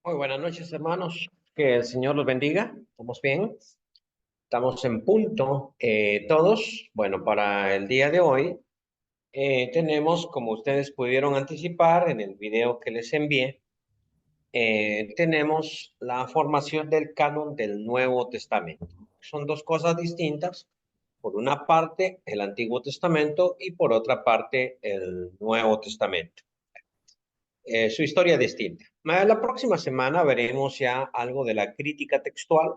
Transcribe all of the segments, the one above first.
Muy buenas noches, hermanos. Que el Señor los bendiga. ¿Estamos bien? Estamos en punto todos. Bueno, para el día de hoy tenemos, como ustedes pudieron anticipar en el video que les envié, tenemos la formación del canon del Nuevo Testamento. Son dos cosas distintas. Por una parte, el Antiguo Testamento y por otra parte, el Nuevo Testamento. Su historia distinta. La próxima semana veremos ya algo de la crítica textual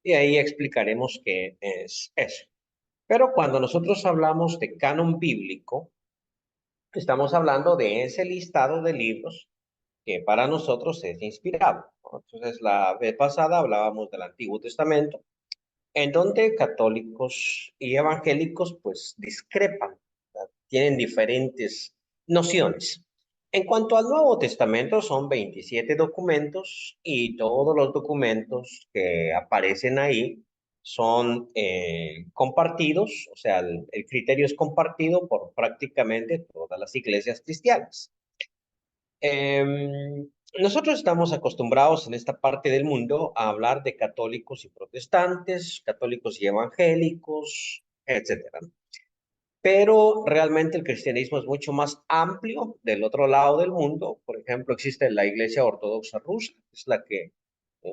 y ahí explicaremos qué es eso. Pero cuando nosotros hablamos de canon bíblico, estamos hablando de ese listado de libros que para nosotros es inspirado, ¿no? Entonces, la vez pasada hablábamos del Antiguo Testamento, en donde católicos y evangélicos pues discrepan, ¿verdad? Tienen diferentes nociones. En cuanto al Nuevo Testamento, son 27 documentos y todos los documentos que aparecen ahí son compartidos, o sea, el criterio es compartido por prácticamente todas las iglesias cristianas. Nosotros estamos acostumbrados en esta parte del mundo a hablar de católicos y protestantes, católicos y evangélicos, etcétera. Pero realmente el cristianismo es mucho más amplio del otro lado del mundo. Por ejemplo, existe la Iglesia Ortodoxa rusa, que es la que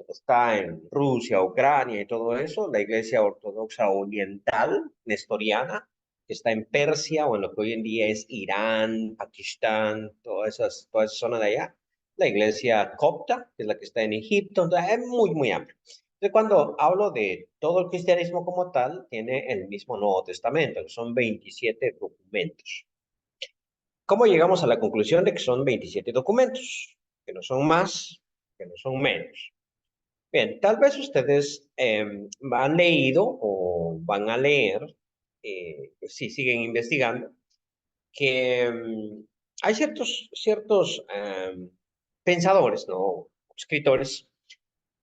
está en Rusia, Ucrania y todo eso. La Iglesia Ortodoxa Oriental, nestoriana, que está en Persia o en lo que hoy en día es Irán, Pakistán, toda esa zona de allá. La Iglesia Copta, que es la que está en Egipto. Entonces, es muy, muy amplio. Entonces, cuando hablo de todo el cristianismo como tal, tiene el mismo Nuevo Testamento, que son 27 documentos. ¿Cómo llegamos a la conclusión de que son 27 documentos? Que no son más, que no son menos. Bien, tal vez ustedes han leído o van a leer, si siguen investigando, que hay ciertos pensadores, ¿no? Escritores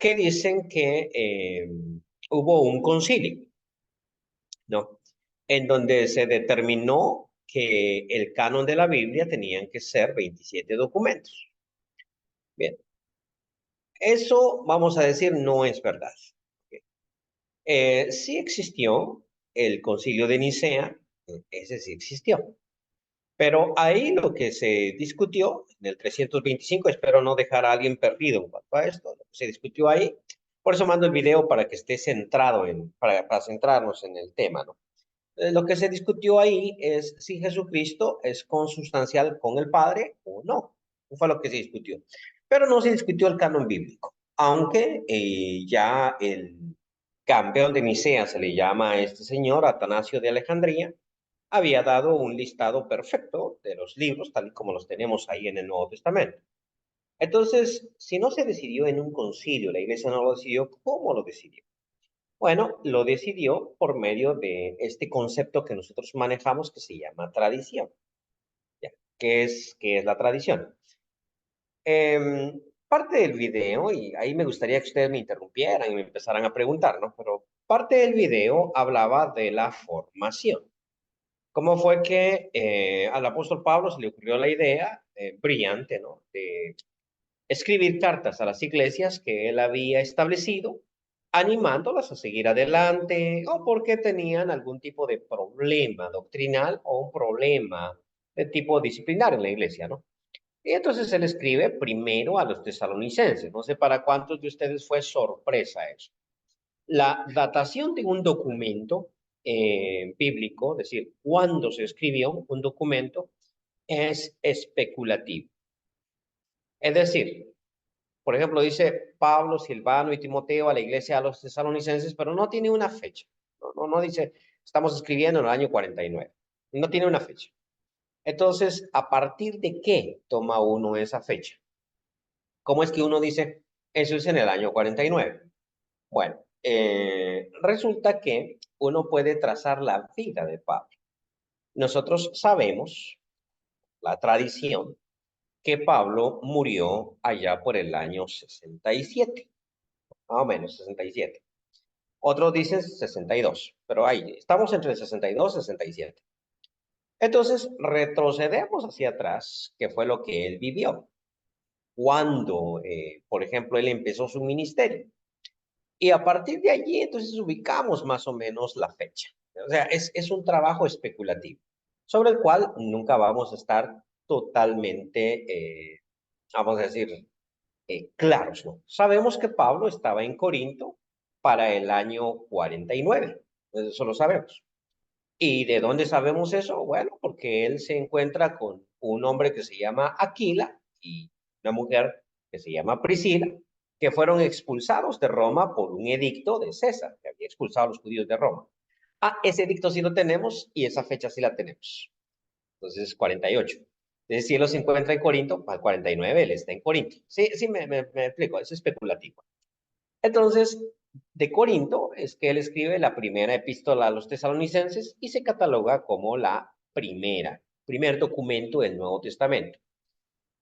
que dicen que hubo un concilio, ¿no? En donde se determinó que el canon de la Biblia tenían que ser 27 documentos. Bien, eso vamos a decir no es verdad. Sí existió el concilio de Nicea, ese sí existió. Pero ahí lo que se discutió en el 325, espero no dejar a alguien perdido en cuanto a esto, lo que se discutió ahí, por eso mando el video para que esté centrado para centrarnos en el tema, ¿no? Lo que se discutió ahí es si Jesucristo es consustancial con el Padre o no. Eso fue lo que se discutió. Pero no se discutió el canon bíblico, aunque ya el campeón de Nicea, se le llama a este señor, Atanasio de Alejandría, había dado un listado perfecto de los libros, tal y como los tenemos ahí en el Nuevo Testamento. Entonces, si no se decidió en un concilio, la iglesia no lo decidió, ¿cómo lo decidió? Bueno, lo decidió por medio de este concepto que nosotros manejamos que se llama tradición. ¿Ya? ¿Qué es la tradición? Parte del video, y ahí me gustaría que ustedes me interrumpieran y me empezaran a preguntar, ¿no? Pero parte del video hablaba de la formación. ¿Cómo fue que al apóstol Pablo se le ocurrió la idea brillante, ¿no? De escribir cartas a las iglesias que él había establecido, animándolas a seguir adelante o porque tenían algún tipo de problema doctrinal o un problema de tipo disciplinario en la iglesia, ¿no? Y entonces él escribe primero a los tesalonicenses. No sé para cuántos de ustedes fue sorpresa eso. La datación de un documento bíblico, es decir, cuándo se escribió un documento, es especulativo. Es decir, por ejemplo, dice Pablo, Silvano y Timoteo a la iglesia de los tesalonicenses, pero no tiene una fecha. No dice, estamos escribiendo en el año 49. No tiene una fecha. Entonces, ¿a partir de qué toma uno esa fecha? ¿Cómo es que uno dice, eso es en el año 49? Bueno, resulta que uno puede trazar la vida de Pablo. Nosotros sabemos, la tradición, que Pablo murió allá por el año 67, más o menos 67. Otros dicen 62, pero ahí estamos entre 62 y 67. Entonces, retrocedemos hacia atrás, que fue lo que él vivió. cuándo, por ejemplo, él empezó su ministerio. Y a partir de allí, entonces ubicamos más o menos la fecha. O sea, es un trabajo especulativo, sobre el cual nunca vamos a estar totalmente, vamos a decir, claros, ¿no? Sabemos que Pablo estaba en Corinto para el año 49, eso lo sabemos. ¿Y de dónde sabemos eso? Bueno, porque él se encuentra con un hombre que se llama Aquila y una mujer que se llama Priscila, que fueron expulsados de Roma por un edicto de César, que había expulsado a los judíos de Roma. Ah, ese edicto sí lo tenemos y esa fecha sí la tenemos. Entonces, 48. Entonces, si él los encuentra en Corinto, para el 49 él está en Corinto. Sí, sí, me explico, es especulativo. Entonces, de Corinto es que él escribe la primera epístola a los tesalonicenses y se cataloga como la primer documento del Nuevo Testamento.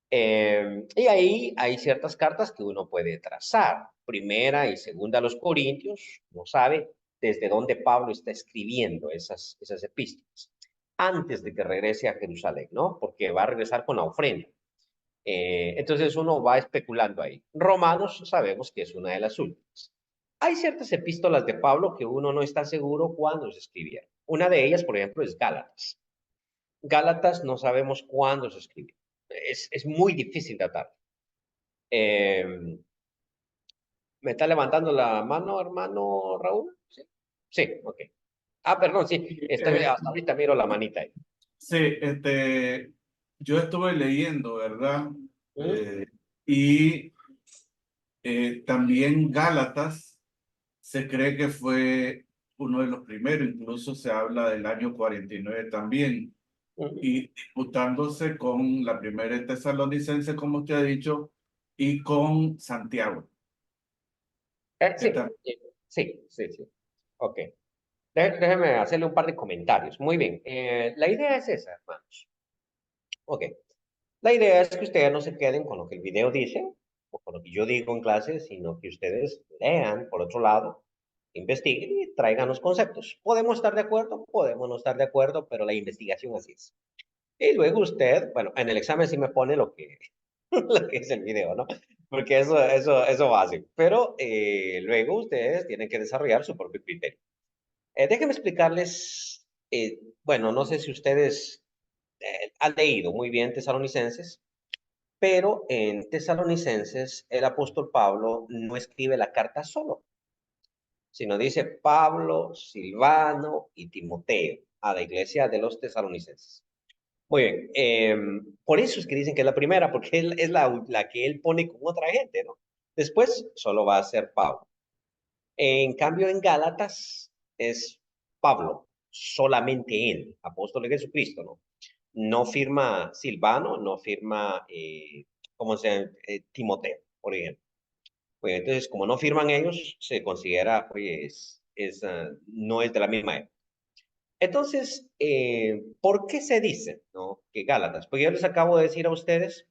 Y ahí hay ciertas cartas que uno puede trazar. Primera y segunda a los Corintios, no sabe desde dónde Pablo está escribiendo esas epístolas, antes de que regrese a Jerusalén, ¿no? Porque va a regresar con la ofrenda. Entonces uno va especulando ahí. Romanos sabemos que es una de las últimas. Hay ciertas epístolas de Pablo que uno no está seguro cuándo se escribieron. Una de ellas, por ejemplo, es Gálatas. Gálatas no sabemos cuándo se escribió. Es muy difícil datar. Eh, ¿Me está levantando la mano, hermano Raúl? Sí, sí, ok. Ah, perdón, sí, hasta ahorita miro la manita ahí. Sí, yo estuve leyendo, ¿verdad? ¿Mm? Y también Gálatas se cree que fue uno de los primeros, incluso se habla del año 49 también, ¿Mm? y disputándose con la primera de Tesalonicense, como usted ha dicho, y con Santiago. Sí, Que tam- sí, sí, sí. Ok. Déjeme hacerle un par de comentarios. Muy bien. La idea es esa, hermanos. Ok. La idea es que ustedes no se queden con lo que el video dice o con lo que yo digo en clase, sino que ustedes lean, por otro lado, investiguen y traigan los conceptos. Podemos estar de acuerdo, podemos no estar de acuerdo, pero la investigación así es. Y luego usted, bueno, en el examen sí me pone lo que, lo que es el video, ¿no? Porque eso va así. Pero luego ustedes tienen que desarrollar su propio criterio. Déjenme explicarles, bueno, no sé si ustedes han leído muy bien Tesalonicenses, pero en Tesalonicenses el apóstol Pablo no escribe la carta solo, sino dice Pablo, Silvano y Timoteo a la iglesia de los tesalonicenses. Muy bien, por eso es que dicen que es la primera, porque es la que él pone con otra gente, ¿no? Después solo va a ser Pablo. En cambio, en Gálatas es Pablo, solamente él, apóstol de Jesucristo, ¿no? No firma Silvano, no firma, ¿cómo se llama? Timoteo, por ejemplo. Pues entonces, como no firman ellos, se considera, pues, no es de la misma época. Entonces, ¿por qué se dice, no, que Gálatas? Pues yo les acabo de decir a ustedes,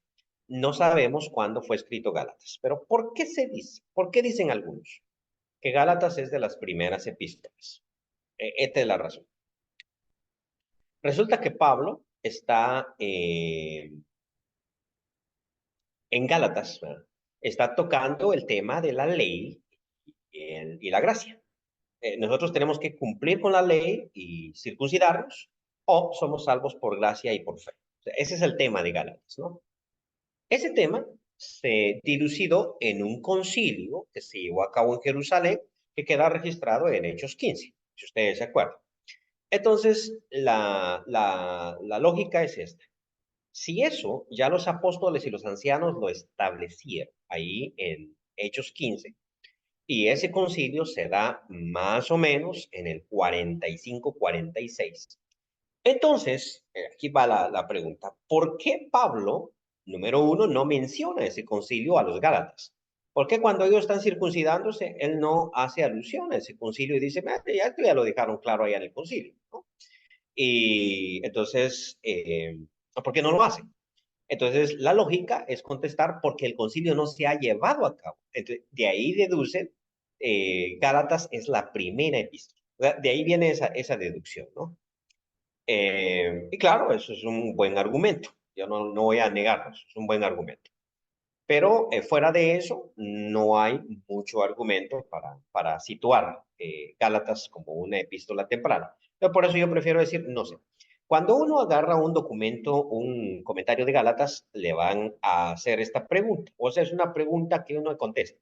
no sabemos cuándo fue escrito Gálatas, pero ¿por qué se dice? ¿Por qué dicen algunos que Gálatas es de las primeras epístolas? Esta es la razón. Resulta que Pablo está en Gálatas, ¿verdad? Está tocando el tema de la ley y la gracia. Nosotros tenemos que cumplir con la ley y circuncidarnos, o somos salvos por gracia y por fe. O sea, ese es el tema de Gálatas, ¿no? Ese tema se dilucidó en un concilio que se llevó a cabo en Jerusalén, que queda registrado en Hechos 15, si ustedes se acuerdan. Entonces, la lógica es esta. Si eso ya los apóstoles y los ancianos lo establecieron ahí en Hechos 15, y ese concilio se da más o menos en el 45-46. Entonces, aquí va la pregunta. ¿Por qué Pablo, número uno, no menciona ese concilio a los Gálatas? ¿Por qué cuando ellos están circuncidándose, él no hace alusión a ese concilio y dice, ya esto ya lo dejaron claro allá en el concilio, ¿no? Y entonces, ¿por qué no lo hacen? Entonces, la lógica es contestar porque el concilio no se ha llevado a cabo. Entonces, de ahí deducen, Gálatas es la primera epístola. O sea, de ahí viene esa deducción, ¿no? Y claro, eso es un buen argumento. Yo no voy a negarlo, es un buen argumento. Pero fuera de eso, no hay mucho argumento para situar Gálatas como una epístola temprana. Pero por eso yo prefiero decir, no sé. Cuando uno agarra un documento, un comentario de Gálatas, le van a hacer esta pregunta. O sea, es una pregunta que uno contesta.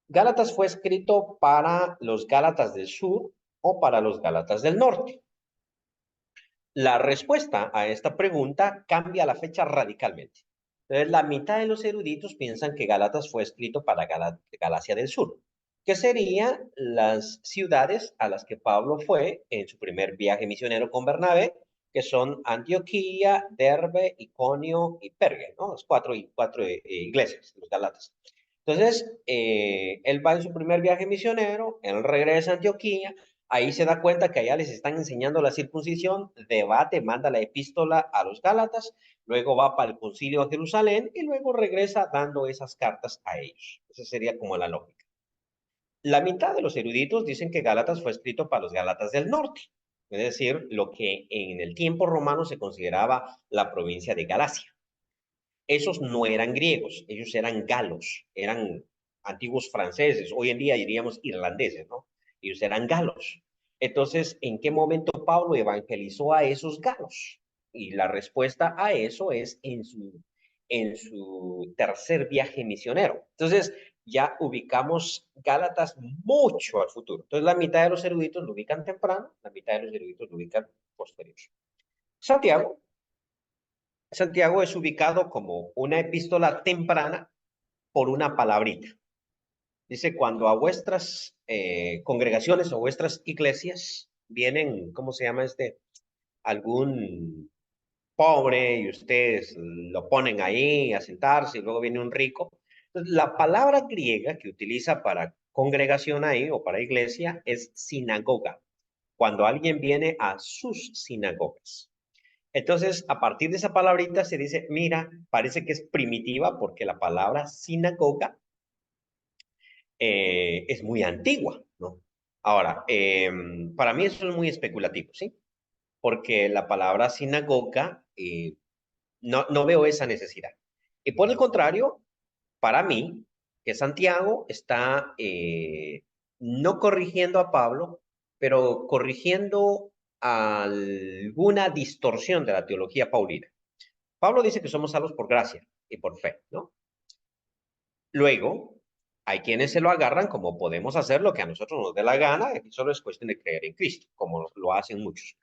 ¿Gálatas fue escrito para los Gálatas del sur o para los Gálatas del norte? La respuesta a esta pregunta cambia la fecha radicalmente. Entonces, la mitad de los eruditos piensan que Gálatas fue escrito para Galacia del Sur, que serían las ciudades a las que Pablo fue en su primer viaje misionero con Bernabé, que son Antioquía, Derbe, Iconio y Perge, ¿no? Las cuatro iglesias, los Gálatas. Entonces, él va en su primer viaje misionero, él regresa a Antioquía, ahí se da cuenta que allá les están enseñando la circuncisión, debate, manda la epístola a los Gálatas, luego va para el concilio a Jerusalén y luego regresa dando esas cartas a ellos. Esa sería como la lógica. La mitad de los eruditos dicen que Gálatas fue escrito para los Gálatas del norte, es decir, lo que en el tiempo romano se consideraba la provincia de Galacia. Esos no eran griegos, ellos eran galos, eran antiguos franceses, hoy en día diríamos irlandeses, ¿no? Ellos eran galos. Entonces, ¿en qué momento Pablo evangelizó a esos galos? Y la respuesta a eso es en su tercer viaje misionero. Entonces, ya ubicamos Gálatas mucho al futuro. Entonces, la mitad de los eruditos lo ubican temprano, la mitad de los eruditos lo ubican posterior. Santiago Santiago es ubicado como una epístola temprana por una palabrita. Dice, cuando a vuestras congregaciones o vuestras iglesias vienen, ¿cómo se llama este? Algún pobre y ustedes lo ponen ahí a sentarse y luego viene un rico. Entonces, la palabra griega que utiliza para congregación ahí o para iglesia es sinagoga, cuando alguien viene a sus sinagogas. Entonces, a partir de esa palabrita se dice, mira, parece que es primitiva porque la palabra sinagoga es muy antigua, ¿no? Ahora, para mí eso es muy especulativo, ¿sí? Porque la palabra sinagoga no veo esa necesidad. Y por el contrario, para mí, que Santiago está no corrigiendo a Pablo, pero corrigiendo alguna distorsión de la teología paulina. Pablo dice que somos salvos por gracia y por fe, ¿no? Luego, hay quienes se lo agarran como podemos hacer lo que a nosotros nos dé la gana, y solo es cuestión de creer en Cristo, como lo hacen muchos.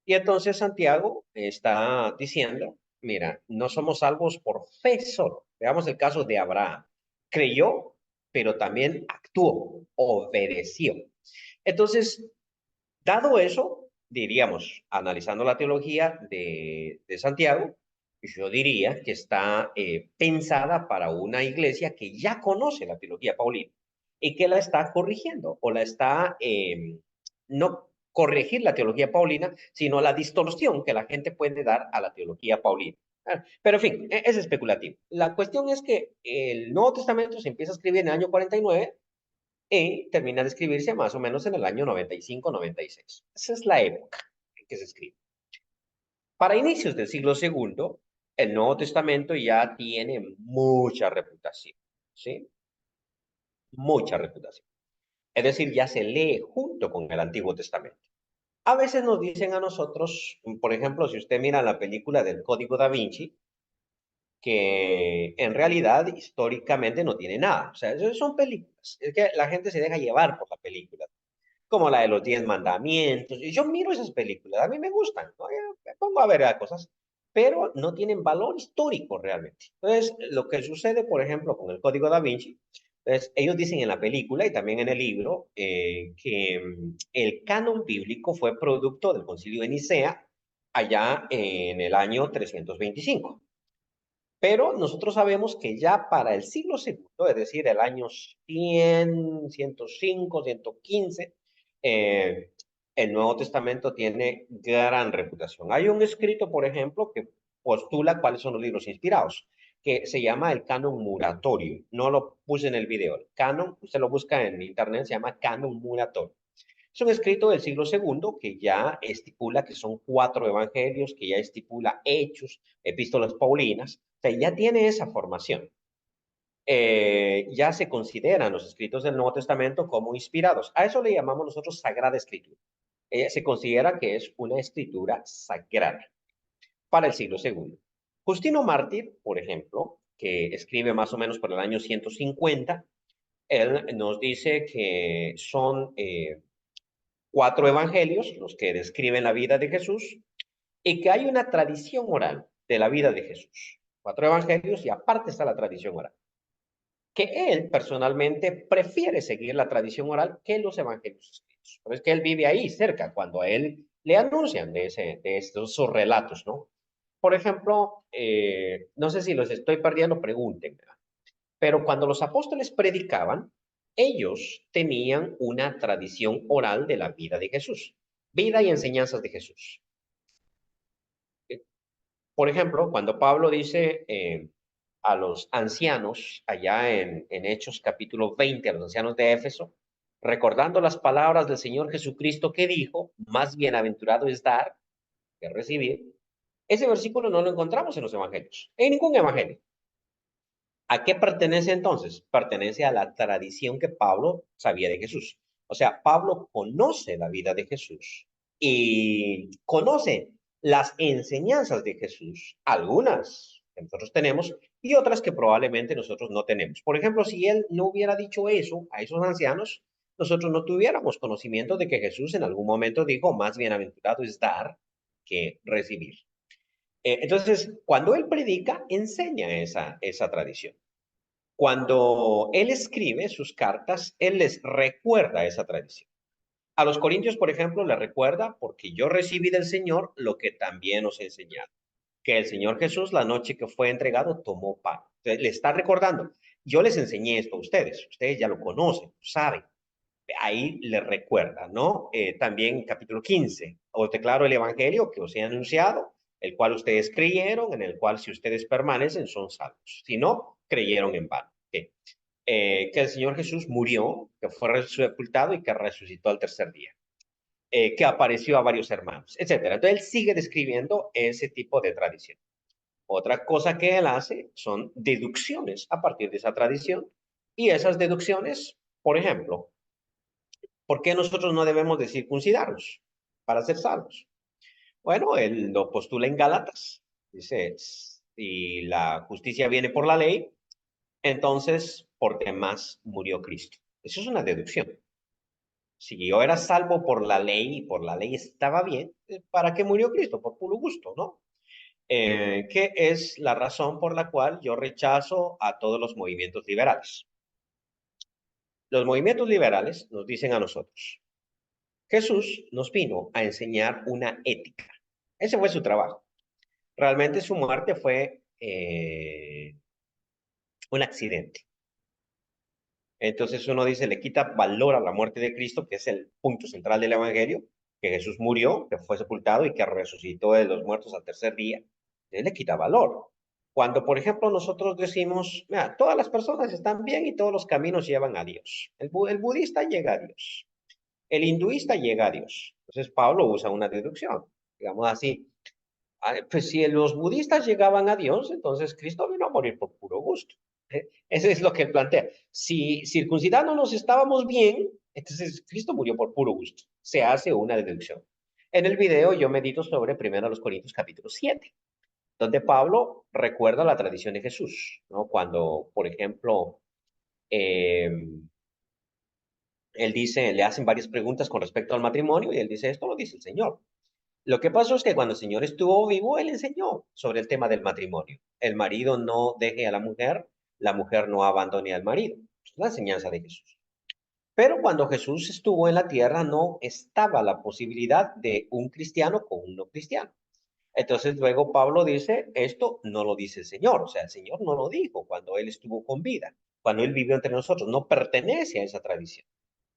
Y entonces Santiago está diciendo, mira, no somos salvos por fe solo. Veamos el caso de Abraham. Creyó, pero también actuó, obedeció. Entonces, dado eso, diríamos, analizando la teología de Santiago, yo diría que está pensada para una iglesia que ya conoce la teología paulina y que la está corrigiendo o la está, no corregir la teología paulina, sino la distorsión que la gente puede dar a la teología paulina. Pero en fin, es especulativo. La cuestión es que el Nuevo Testamento se empieza a escribir en el año 49 y termina de escribirse más o menos en el año 95-96. Esa es la época en que se escribe. Para inicios del siglo segundo, el Nuevo Testamento ya tiene mucha reputación, ¿sí? Mucha reputación. Es decir, ya se lee junto con el Antiguo Testamento. A veces nos dicen a nosotros, por ejemplo, si usted mira la película del Código Da Vinci, que en realidad históricamente no tiene nada. O sea, son películas. Es que la gente se deja llevar por la película, como la de los 10 mandamientos. Y yo miro esas películas, a mí me gustan, ¿no? Yo me pongo a ver cosas, pero no tienen valor histórico realmente. Entonces, lo que sucede, por ejemplo, con el Código Da Vinci, entonces, ellos dicen en la película y también en el libro que el canon bíblico fue producto del concilio de Nicea allá en el año 325. Pero nosotros sabemos que ya para el siglo segundo, es decir, el año 100, 105, 115, el Nuevo Testamento tiene gran reputación. Hay un escrito, por ejemplo, que postula cuáles son los libros inspirados, que se llama el canon muratorio. No lo puse en el video. El canon, usted lo busca en internet, se llama canon muratorio. Es un escrito del siglo segundo que ya estipula que son 4 evangelios, que ya estipula hechos, epístolas paulinas, o sea, ya tiene esa formación. ya se consideran los escritos del Nuevo Testamento como inspirados. A eso le llamamos nosotros Sagrada Escritura. Se considera que es una escritura sagrada para el siglo segundo. Justino Mártir, por ejemplo, que escribe más o menos por el año 150, él nos dice que son 4 evangelios los que describen la vida de Jesús y que hay una tradición oral de la vida de Jesús. 4 evangelios y aparte está la tradición oral. Que él personalmente prefiere seguir la tradición oral que los evangelios escritos. Pero es que él vive ahí cerca cuando a él le anuncian de estos sus relatos, ¿no? Por ejemplo, no sé si los estoy perdiendo, pregúntenme. Pero cuando los apóstoles predicaban, ellos tenían una tradición oral de la vida de Jesús, vida y enseñanzas de Jesús. Por ejemplo, cuando Pablo dice a los ancianos, allá en Hechos capítulo 20, a los ancianos de Éfeso, recordando las palabras del Señor Jesucristo que dijo, más bienaventurado es dar que recibir, ese versículo no lo encontramos en los evangelios, en ningún evangelio. ¿A qué pertenece entonces? Pertenece a la tradición que Pablo sabía de Jesús. O sea, Pablo conoce la vida de Jesús y conoce las enseñanzas de Jesús, algunas que nosotros tenemos y otras que probablemente nosotros no tenemos. Por ejemplo, si él no hubiera dicho eso a esos ancianos, nosotros no tuviéramos conocimiento de que Jesús en algún momento dijo, más bienaventurado es dar que recibir. Entonces, cuando él predica, enseña esa tradición. Cuando él escribe sus cartas, él les recuerda esa tradición. A los corintios, por ejemplo, le recuerda, porque yo recibí del Señor lo que también os he enseñado, que el Señor Jesús, la noche que fue entregado, tomó pan. Entonces, le está recordando, yo les enseñé esto a ustedes ya lo conocen, saben. Ahí le recuerda, ¿no? También capítulo 15, os declaro el evangelio que os he anunciado, el cual ustedes creyeron, en el cual si ustedes permanecen son salvos. Si no, creyeron en vano. ¿Okay? Que el Señor Jesús murió, que fue sepultado y que resucitó al tercer día. Que apareció a varios hermanos, etcétera. Entonces él sigue describiendo ese tipo de tradición. Otra cosa que él hace son deducciones a partir de esa tradición y esas deducciones, por ejemplo, ¿por qué nosotros no debemos de circuncidarnos para ser salvos? Bueno, él lo postula en Gálatas. Dice, si la justicia viene por la ley, entonces por demás murió Cristo. Eso es una deducción. Si yo era salvo por la ley y por la ley estaba bien, ¿para qué murió Cristo? Por puro gusto, ¿no? Que es la razón por la cual yo rechazo a todos los movimientos liberales. Los movimientos liberales nos dicen a nosotros, Jesús nos vino a enseñar una ética. Ese fue su trabajo. Realmente su muerte fue un accidente. Entonces uno dice, le quita valor a la muerte de Cristo, que es el punto central del Evangelio, que Jesús murió, que fue sepultado y que resucitó de los muertos al tercer día. Él le quita valor. Cuando, por ejemplo, nosotros decimos, mira, todas las personas están bien y todos los caminos llevan a Dios. El budista llega a Dios. El hinduista llega a Dios. Entonces Pablo usa una deducción, digamos así. Pues si los budistas llegaban a Dios, entonces Cristo vino a morir por puro gusto. Eso es lo que él plantea. Si circuncidándonos estábamos bien, entonces Cristo murió por puro gusto. Se hace una deducción. En el video yo medito sobre 1 Corintios capítulo 7, donde Pablo recuerda la tradición de Jesús, ¿no? Cuando, por ejemplo, eh, él dice, le hacen varias preguntas con respecto al matrimonio y él dice, esto lo dice el Señor. Lo que pasó es que cuando el Señor estuvo vivo, él enseñó sobre el tema del matrimonio. El marido no deje a la mujer no abandone al marido. Es la enseñanza de Jesús. Pero cuando Jesús estuvo en la tierra, no estaba la posibilidad de un cristiano con un no cristiano. Entonces luego Pablo dice, esto no lo dice el Señor, o sea, el Señor no lo dijo cuando él estuvo con vida, cuando él vivió entre nosotros, no pertenece a esa tradición.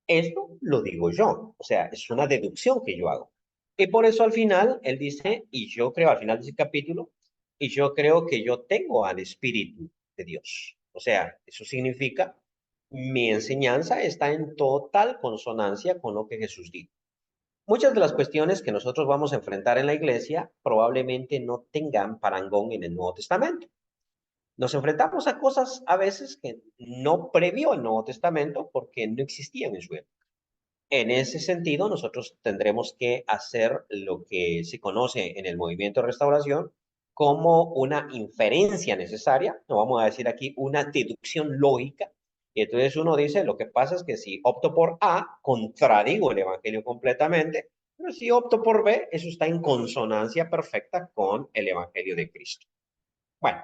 Esto lo digo yo, o sea, es una deducción que yo hago. Y por eso al final él dice, y yo creo al final de ese capítulo, y yo creo que yo tengo al Espíritu de Dios. O sea, eso significa, mi enseñanza está en total consonancia con lo que Jesús dijo. Muchas de las cuestiones que nosotros vamos a enfrentar en la iglesia probablemente no tengan parangón en el Nuevo Testamento. Nos enfrentamos a cosas a veces que no previó el Nuevo Testamento porque no existían en su época. En ese sentido, nosotros tendremos que hacer lo que se conoce en el movimiento de restauración como una inferencia necesaria, no vamos a decir aquí una deducción lógica. Y entonces uno dice, lo que pasa es que si opto por A, contradigo el Evangelio completamente, pero si opto por B, eso está en consonancia perfecta con el Evangelio de Cristo. Bueno,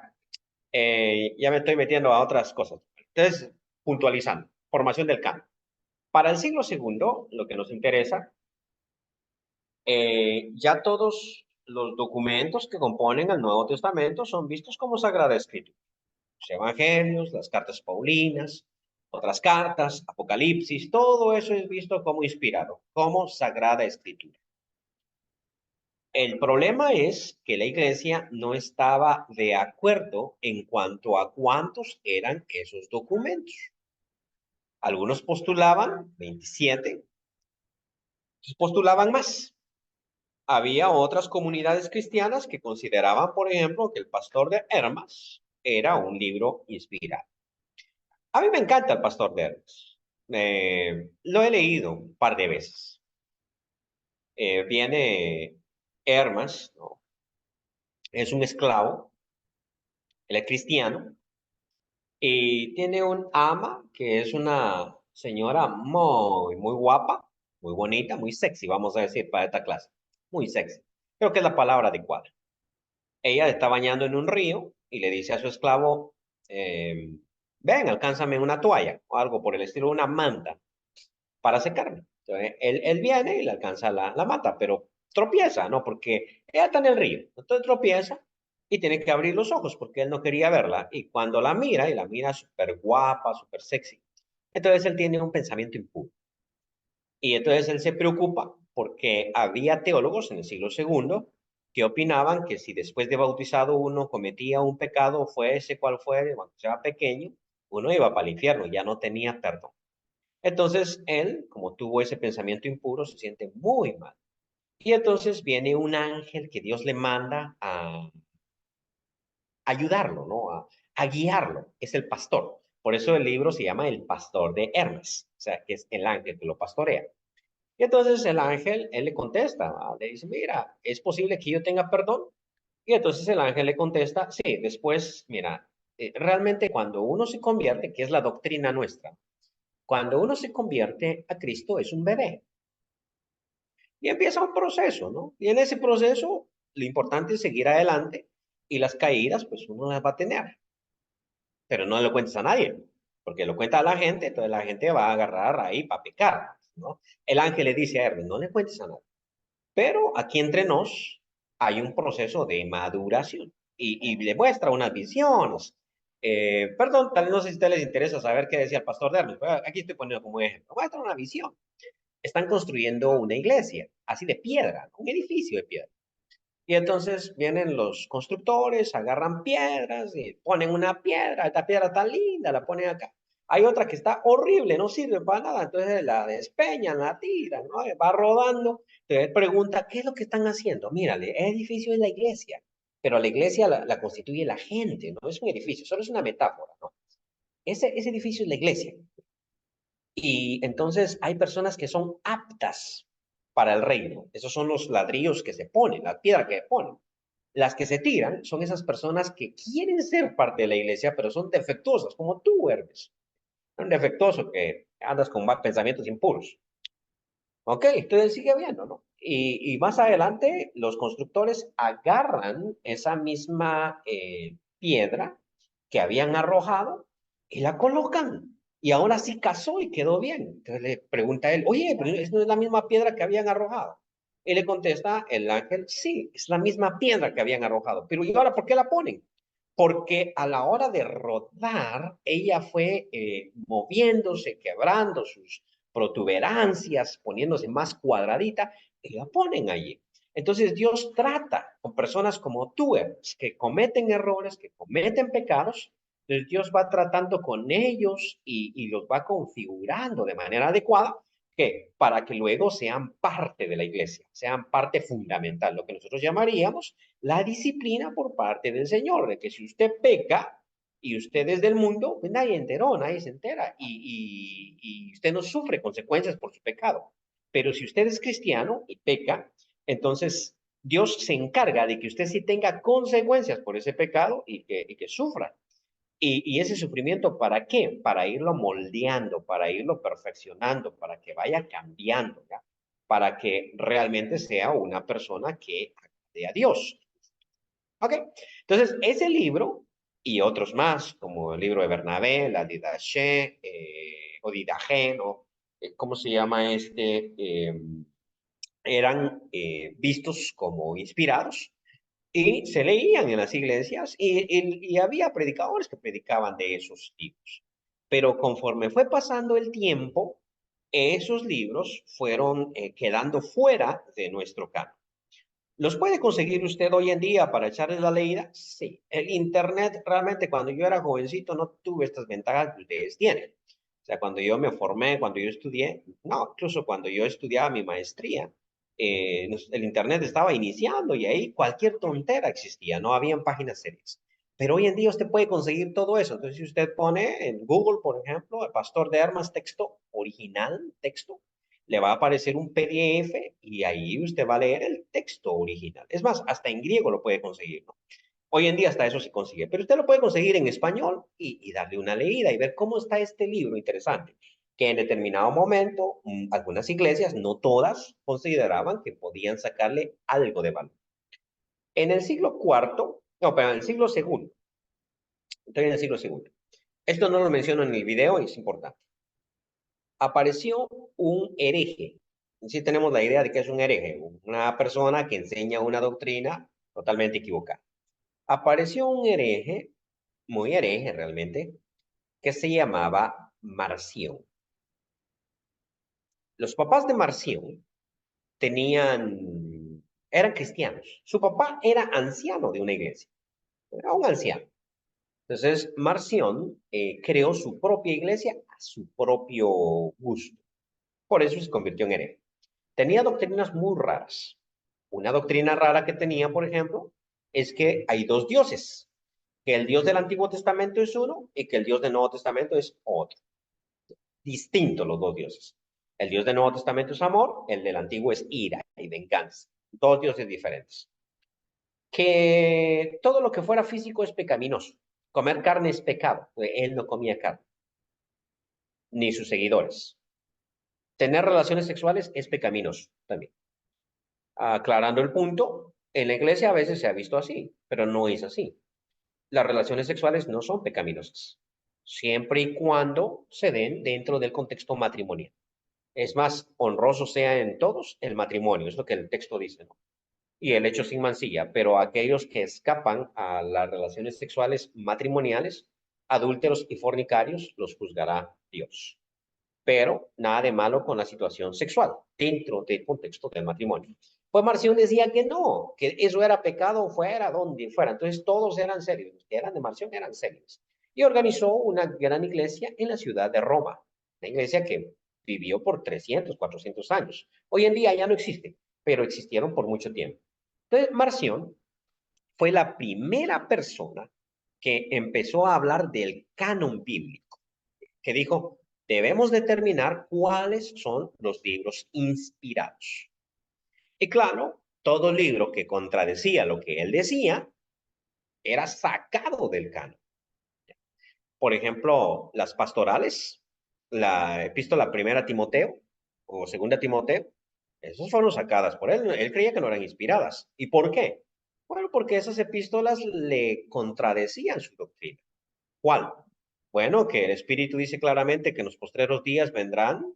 ya me estoy metiendo a otras cosas. Entonces, puntualizando, formación del canon. Para el siglo segundo, lo que nos interesa, ya todos los documentos que componen el Nuevo Testamento son vistos como Sagrada Escritura. Los Evangelios, las cartas Paulinas, otras cartas, Apocalipsis, todo eso es visto como inspirado, como Sagrada Escritura. El problema es que la iglesia no estaba de acuerdo en cuanto a cuántos eran esos documentos. Algunos postulaban 27, otros postulaban más. Había otras comunidades cristianas que consideraban, por ejemplo, que el Pastor de Hermas era un libro inspirado. A mí me encanta el Pastor de Hermas. Lo he leído un par de veces. Viene Hermas, ¿no? Es un esclavo, él es cristiano, y tiene un ama que es una señora muy guapa, muy bonita, muy sexy, vamos a decir, para esta clase. Muy sexy. Creo que es la palabra adecuada. Ella está bañando en un río y le dice a su esclavo, eh, ven, alcánzame una toalla o algo por el estilo, una manta para secarme. Entonces, él viene y le alcanza la manta, pero tropieza, ¿no? Porque ella está en el río. Entonces tropieza y tiene que abrir los ojos porque él no quería verla. Y cuando la mira, y la mira súper guapa, súper sexy, entonces él tiene un pensamiento impuro. Y entonces él se preocupa porque había teólogos en el siglo segundo que opinaban que si después de bautizado uno cometía un pecado, fuese cual fuere, cuando sea pequeño, uno iba para el infierno, ya no tenía perdón. Entonces él, como tuvo ese pensamiento impuro, se siente muy mal. Y entonces viene un ángel que Dios le manda a ayudarlo, ¿no? A guiarlo. Es el pastor. Por eso el libro se llama El Pastor de Hermes, o sea, que es el ángel que lo pastorea. Y entonces el ángel, él le contesta, ¿va? Le dice, mira, ¿es posible que yo tenga perdón? Y entonces el ángel le contesta, sí, después, mira, realmente cuando uno se convierte, que es la doctrina nuestra, cuando uno se convierte a Cristo es un bebé. Y empieza un proceso, ¿no? Y en ese proceso, lo importante es seguir adelante y las caídas, pues uno las va a tener. Pero no lo cuentes a nadie, porque lo cuenta a la gente, entonces la gente va a agarrar ahí para pecar, ¿no? El ángel le dice a Hermes, no le cuentes a nadie. Pero aquí entre nos hay un proceso de maduración y le muestra unas visiones. Perdón, tal vez no sé si a ustedes les interesa saber qué decía el pastor de Hermes, pero aquí estoy poniendo como ejemplo. Muestra una visión. Están construyendo una iglesia, así de piedra, un edificio de piedra. Y entonces vienen los constructores, agarran piedras y ponen una piedra, esta piedra está linda, la ponen acá. Hay otra que está horrible, no sirve para nada, entonces la despeñan, la tiran, ¿no? Va rodando. Entonces pregunta, ¿qué es lo que están haciendo? Mírale, el edificio es la iglesia, pero la iglesia la constituye la gente, no es un edificio, solo es una metáfora, ¿no? Ese edificio es la iglesia. Y entonces hay personas que son aptas para el reino. Esos son los ladrillos que se ponen, la piedra que se ponen. Las que se tiran son esas personas que quieren ser parte de la iglesia, pero son defectuosas, como tú, Hermes. Un defectuoso que andas con pensamientos impuros. Ok, entonces sigue viendo, ¿no? Y más adelante, los constructores agarran esa misma piedra que habían arrojado y la colocan. Y ahora sí casó y quedó bien. Entonces le pregunta a él, oye, pero ¿esa no es la misma piedra que habían arrojado? Y le contesta el ángel, sí, es la misma piedra que habían arrojado. Pero ¿y ahora por qué la ponen? Porque a la hora de rodar, ella fue moviéndose, quebrando sus protuberancias, poniéndose más cuadradita, y la ponen allí. Entonces Dios trata con personas como tú, que cometen errores, que cometen pecados. Entonces Dios va tratando con ellos y los va configurando de manera adecuada que para que luego sean parte de la iglesia, sean parte fundamental, lo que nosotros llamaríamos la disciplina por parte del Señor, de que si usted peca, y usted es del mundo, pues nadie enteró, nadie se entera y usted no sufre consecuencias por su pecado. Pero si usted es cristiano y peca, entonces Dios se encarga de que usted sí tenga consecuencias por ese pecado y que sufra. Y ese sufrimiento, ¿para qué? Para irlo moldeando, para irlo perfeccionando, para que vaya cambiando, ¿ya? Para que realmente sea una persona que agrade a Dios. ¿Ok? Entonces, ese libro y otros más, como el libro de Bernabé, la Didache, o Didache, ¿no? ¿Cómo se llama este? Eran vistos como inspirados y se leían en las iglesias y había predicadores que predicaban de esos libros. Pero conforme fue pasando el tiempo, esos libros fueron quedando fuera de nuestro canon. ¿Los puede conseguir usted hoy en día para echarle la leída? Sí. El Internet, realmente cuando yo era jovencito no tuve estas ventajas que ustedes tienen. O sea, cuando yo me formé, cuando yo estudié, no, incluso cuando yo estudiaba mi maestría, el Internet estaba iniciando y ahí cualquier tontera existía, no habían páginas serias. Pero hoy en día usted puede conseguir todo eso. Entonces, si usted pone en Google, por ejemplo, el Pastor de Armas texto original, texto, le va a aparecer un PDF y ahí usted va a leer el texto original. Es más, hasta en griego lo puede conseguir, ¿no? Hoy en día hasta eso se consigue, pero usted lo puede conseguir en español y darle una leída y ver cómo está este libro interesante, que en determinado momento algunas iglesias, no todas, consideraban que podían sacarle algo de valor. En el siglo cuarto, no, pero en el siglo segundo, estoy en el siglo segundo. Esto no lo menciono en el video y es importante. Apareció un hereje. Sí tenemos la idea de que es un hereje, una persona que enseña una doctrina totalmente equivocada. Apareció un hereje, muy hereje realmente, que se llamaba Marción. Los papás de Marción eran cristianos. Su papá era anciano de una iglesia, era un anciano. Entonces, Marción creó su propia iglesia a su propio gusto. Por eso se convirtió en hereje. Tenía doctrinas muy raras. Una doctrina rara que tenía, por ejemplo, es que hay dos dioses, que el Dios del Antiguo Testamento es uno y que el Dios del Nuevo Testamento es otro. Distintos los dos dioses. El Dios del Nuevo Testamento es amor, el del Antiguo es ira y venganza. Dos dioses diferentes. Que todo lo que fuera físico es pecaminoso. Comer carne es pecado. Él no comía carne, ni sus seguidores. Tener relaciones sexuales es pecaminoso también. Aclarando el punto, en la iglesia a veces se ha visto así, pero no es así. Las relaciones sexuales no son pecaminosas, siempre y cuando se den dentro del contexto matrimonial. Es más, honroso sea en todos el matrimonio, es lo que el texto dice, ¿no? Y el hecho sin mancilla, pero aquellos que escapan a las relaciones sexuales matrimoniales, adúlteros y fornicarios, los juzgará Dios. Pero nada de malo con la situación sexual dentro del contexto del matrimonio. Pues Marción decía que no, que eso era pecado fuera, donde fuera. Entonces todos eran serios, los que eran de Marción eran serios. Y organizó una gran iglesia en la ciudad de Roma, una iglesia que vivió por 300, 400 años. Hoy en día ya no existe, pero existieron por mucho tiempo. Entonces Marción fue la primera persona que empezó a hablar del canon bíblico, que dijo, debemos determinar cuáles son los libros inspirados. Y claro, todo libro que contradecía lo que él decía era sacado del canon. Por ejemplo, las pastorales, la epístola primera a Timoteo o segunda a Timoteo, esas fueron sacadas por él. Él creía que no eran inspiradas. ¿Y por qué? Bueno, porque esas epístolas le contradecían su doctrina. ¿Cuál? Bueno, que el Espíritu dice claramente que en los postreros días vendrán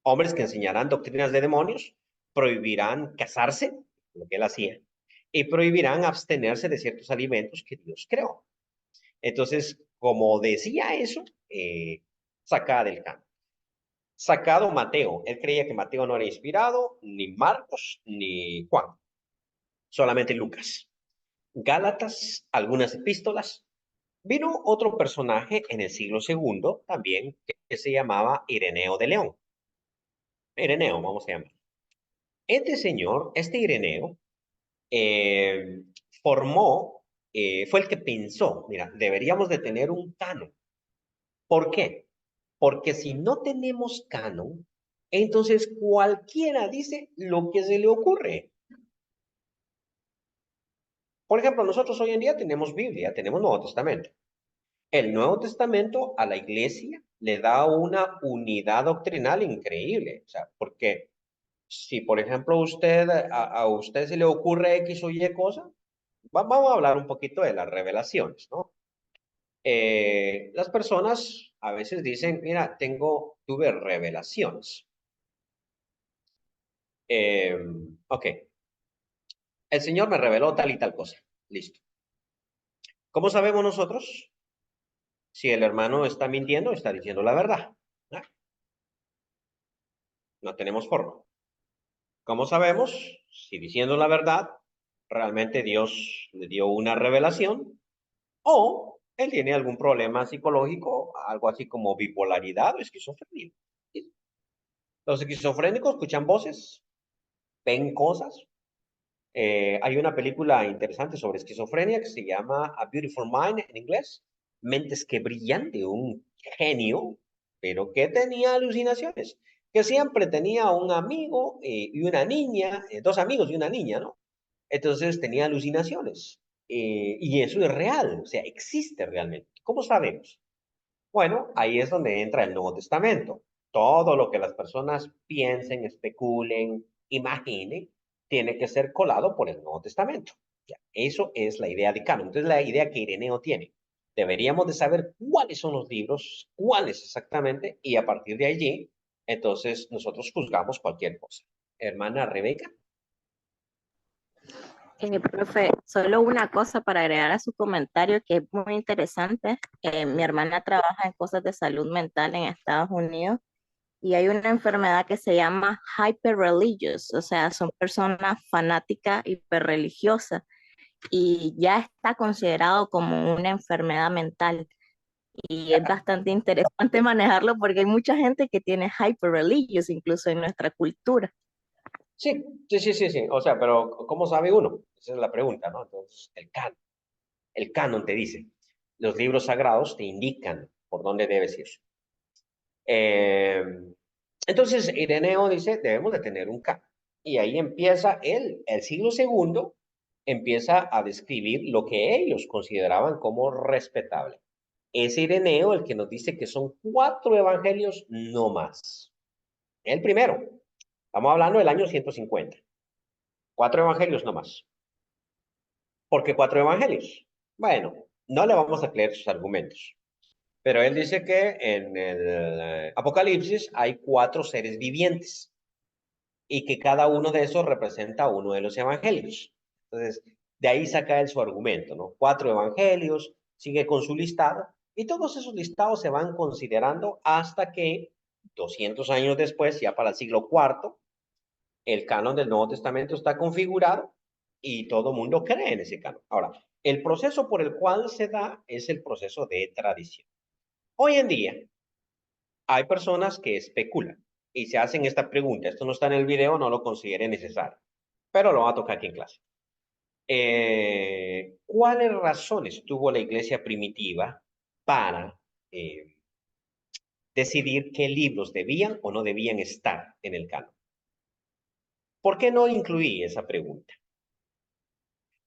hombres que enseñarán doctrinas de demonios, prohibirán casarse, lo que él hacía, y prohibirán abstenerse de ciertos alimentos que Dios creó. Entonces, como decía eso, sacada del canon. Sacado Mateo. Él creía que Mateo no era inspirado, ni Marcos, ni Juan, solamente Lucas. Gálatas, algunas epístolas. Vino otro personaje en el siglo segundo también que se llamaba Ireneo de León. Ireneo, vamos a llamar. Este señor, este Ireneo, formó fue el que pensó, mira, deberíamos de tener un canon. ¿Por qué? Porque si no tenemos canon, entonces cualquiera dice lo que se le ocurre. Por ejemplo, nosotros hoy en día tenemos Biblia, tenemos Nuevo Testamento. El Nuevo Testamento a la iglesia le da una unidad doctrinal increíble. O sea, porque si, por ejemplo, a usted se le ocurre X o Y cosa, vamos a hablar un poquito de las revelaciones, ¿no? Las personas a veces dicen, mira, tuve revelaciones. Eh, ok, el Señor me reveló tal y tal cosa. Listo. ¿Cómo sabemos nosotros si el hermano está mintiendo o está diciendo la verdad? ¿Ah? No tenemos forma. ¿Cómo sabemos si diciendo la verdad realmente Dios le dio una revelación o él tiene algún problema psicológico, algo así como bipolaridad o esquizofrenia? Los esquizofrénicos escuchan voces, ven cosas. Hay una película interesante sobre esquizofrenia que se llama A Beautiful Mind en inglés. Mentes que brillan de un genio, pero que tenía alucinaciones. Que siempre tenía un amigo y una niña, dos amigos y una niña, ¿no? Entonces tenía alucinaciones. Y eso es real, o sea, existe realmente. ¿Cómo sabemos? Bueno, ahí es donde entra el Nuevo Testamento. Todo lo que las personas piensen, especulen, imaginen, tiene que ser colado por el Nuevo Testamento. Ya, eso es la idea de canon. Entonces, la idea que Ireneo tiene. Deberíamos de saber cuáles son los libros, cuáles exactamente, y a partir de allí, entonces nosotros juzgamos cualquier cosa. Hermana Rebeca. Profe, solo una cosa para agregar a su comentario que es muy interesante. Mi hermana trabaja en cosas de salud mental en Estados Unidos y hay una enfermedad que se llama hyper-religious, o sea, son personas fanáticas, hiperreligiosas y ya está considerado como una enfermedad mental. Y es bastante interesante manejarlo porque hay mucha gente que tiene hyper-religious incluso en nuestra cultura. Sí, sí, sí, sí, sí. O sea, pero ¿cómo sabe uno? Esa es la pregunta, ¿no? Entonces, el canon te dice, los libros sagrados te indican por dónde debes ir. Eh, entonces, Ireneo dice, debemos de tener un canon. Y ahí empieza el siglo segundo, empieza a describir lo que ellos consideraban como respetable. Es Ireneo el que nos dice que son 4 evangelios, no más. El primero, estamos hablando del año 150. 4 evangelios no más. ¿Por qué 4 evangelios? Bueno, no le vamos a creer sus argumentos. Pero él dice que en el Apocalipsis hay 4 seres vivientes y que cada uno de esos representa uno de los evangelios. Entonces, de ahí saca él su argumento, ¿no? 4 evangelios, sigue con su listado y todos esos listados se van considerando hasta que 200 años después, ya para el siglo cuarto, el canon del Nuevo Testamento está configurado y todo mundo cree en ese canon. Ahora, el proceso por el cual se da es el proceso de tradición. Hoy en día hay personas que especulan y se hacen esta pregunta. Esto no está en el video, no lo considere necesario, pero lo va a tocar aquí en clase. ¿Cuáles razones tuvo la iglesia primitiva para decidir qué libros debían o no debían estar en el canon? ¿Por qué no incluí esa pregunta?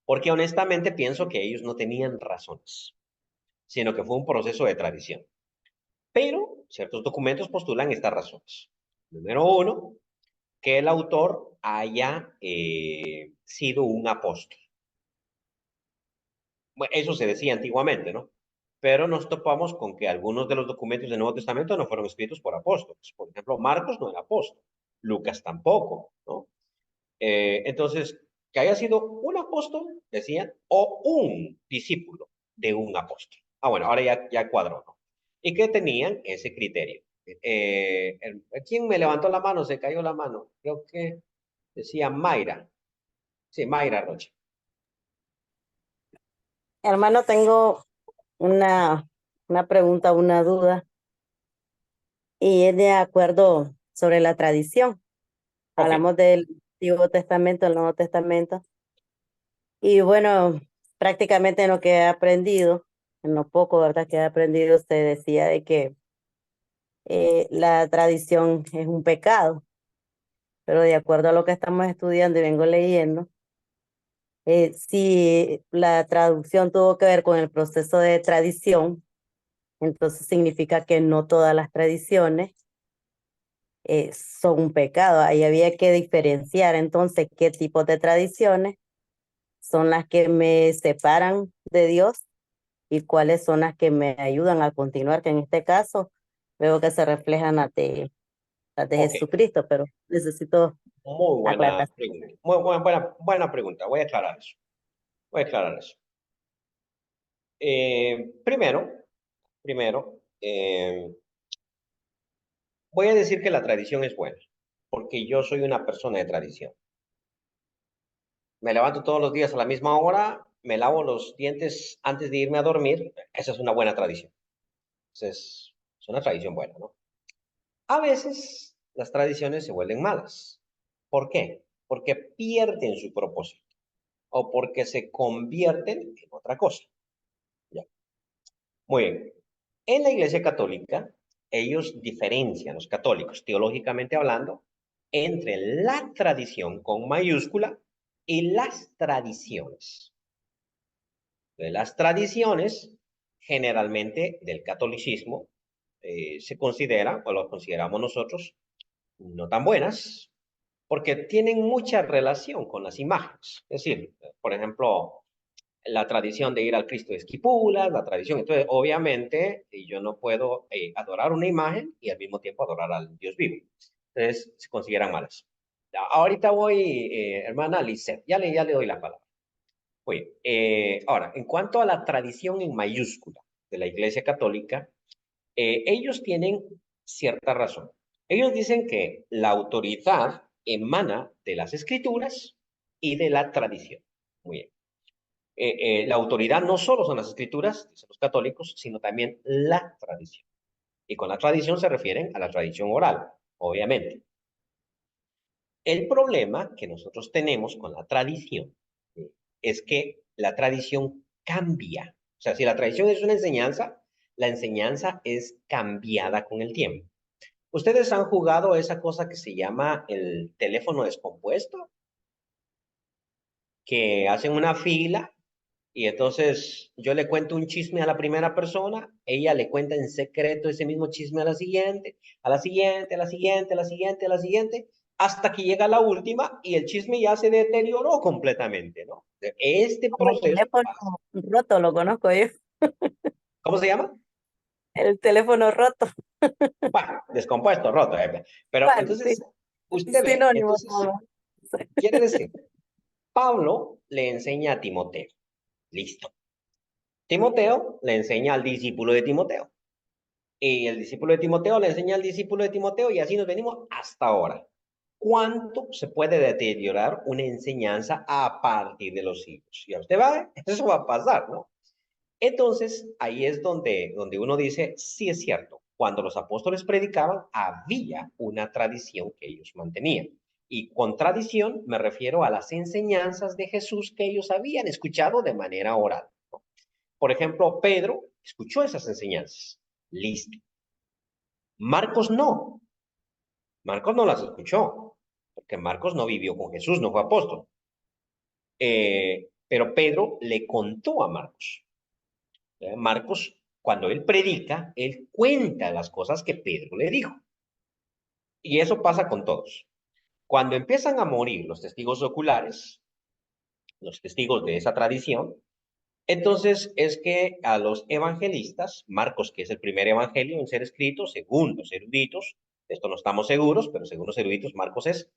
Porque honestamente pienso que ellos no tenían razones, sino que fue un proceso de tradición. Pero ciertos documentos postulan estas razones. Número uno, que el autor haya sido un apóstol. Bueno, eso se decía antiguamente, ¿no? Pero nos topamos con que algunos de los documentos del Nuevo Testamento no fueron escritos por apóstoles. Por ejemplo, Marcos no era apóstol, Lucas tampoco, ¿no? Entonces, que haya sido un apóstol, decían, o un discípulo de un apóstol. Ah, bueno, ahora ya cuadró, ¿no? Y que tenían ese criterio. ¿Quién me levantó la mano? Se cayó la mano. Creo que decía Mayra. Sí, Mayra Rocha. Hermano, tengo una pregunta, una duda, y es de acuerdo sobre la tradición. Ok. Hablamos del Antiguo Testamento, el Nuevo Testamento. Y bueno, prácticamente en lo que he aprendido, en lo poco, ¿verdad? Que he aprendido, usted decía de que la tradición es un pecado, pero de acuerdo a lo que estamos estudiando y vengo leyendo, si la traducción tuvo que ver con el proceso de tradición, entonces significa que no todas las tradiciones son un pecado. Ahí había que diferenciar entonces qué tipos de tradiciones son las que me separan de Dios y cuáles son las que me ayudan a continuar, que en este caso veo que se reflejan las de Ok, Jesucristo, pero necesito muy buena aclarar. pregunta. Buena pregunta. Voy a aclarar eso. Voy a aclarar eso. Primero, voy a decir que la tradición es buena, porque yo soy una persona de tradición. Me levanto todos los días a la misma hora, me lavo los dientes antes de irme a dormir. Esa es una buena tradición. Esa es una tradición buena, ¿no? A veces las tradiciones se vuelven malas. ¿Por qué? Porque pierden su propósito o porque se convierten en otra cosa. Ya. Muy bien. En la Iglesia Católica, ellos diferencian, los católicos, teológicamente hablando, entre la tradición con mayúscula y las tradiciones. De las tradiciones, generalmente del catolicismo, se considera, o lo consideramos nosotros, no tan buenas, porque tienen mucha relación con las imágenes. Es decir, por ejemplo, la tradición de ir al Cristo de Esquipulas, la tradición. Entonces, obviamente, yo no puedo adorar una imagen y al mismo tiempo adorar al Dios vivo. Entonces, se consideran malas. Ahorita voy, hermana Lisette, ya le doy la palabra. Oye, ahora, en cuanto a la tradición en mayúscula de la Iglesia Católica, ellos tienen cierta razón. Ellos dicen que la autoridad emana de las escrituras y de la tradición. Muy bien. La autoridad no solo son las escrituras, dicen los católicos, sino también la tradición. Y con la tradición se refieren a la tradición oral, obviamente. El problema que nosotros tenemos con la tradición es que la tradición cambia. O sea, si la tradición es una enseñanza, la enseñanza es cambiada con el tiempo. ¿Ustedes han jugado esa cosa que se llama el teléfono descompuesto? Que hacen una fila y entonces yo le cuento un chisme a la primera persona, ella le cuenta en secreto ese mismo chisme a la siguiente, a la siguiente, a la siguiente, a la siguiente, a la siguiente, hasta que llega la última y el chisme ya se deterioró completamente, ¿no? Este Como el proceso teléfono pasa. roto, lo conozco yo, ¿Cómo se llama? el teléfono roto. Bueno, descompuesto, roto. Pero Vale, sí, entonces, usted ve, sinónimo. entonces, quiere decir, Pablo le enseña a Timoteo. Listo. Timoteo le enseña al discípulo de Timoteo. Y el discípulo de Timoteo le enseña al discípulo de Timoteo y así nos venimos hasta ahora. ¿Cuánto se puede deteriorar una enseñanza a partir de los siglos? Y a usted va, eso va a pasar, ¿no? Entonces, ahí es donde uno dice, sí es cierto, cuando los apóstoles predicaban, había una tradición que ellos mantenían. Y con tradición me refiero a las enseñanzas de Jesús que ellos habían escuchado de manera oral, ¿no? Por ejemplo, Pedro escuchó esas enseñanzas. Listo. Marcos no. Marcos no las escuchó, porque Marcos no vivió con Jesús, no fue apóstol. Pero Pedro le contó a Marcos. Marcos, cuando él predica, él cuenta las cosas que Pedro le dijo. Y eso pasa con todos. Cuando empiezan a morir los testigos oculares, los testigos de esa tradición, entonces es que a los evangelistas, Marcos, que es el primer evangelio en ser escrito, según los eruditos, de esto no estamos seguros, pero según los eruditos, Marcos es,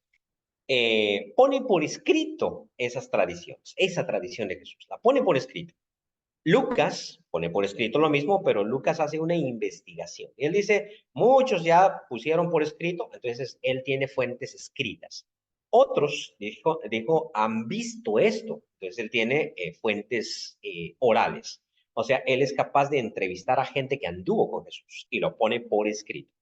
pone por escrito esas tradiciones, esa tradición de Jesús, la pone por escrito. Lucas pone por escrito lo mismo, pero Lucas hace una investigación. Él dice, muchos ya pusieron por escrito, entonces él tiene fuentes escritas. Otros, dijo han visto esto, entonces él tiene fuentes orales. O sea, él es capaz de entrevistar a gente que anduvo con Jesús y lo pone por escrito.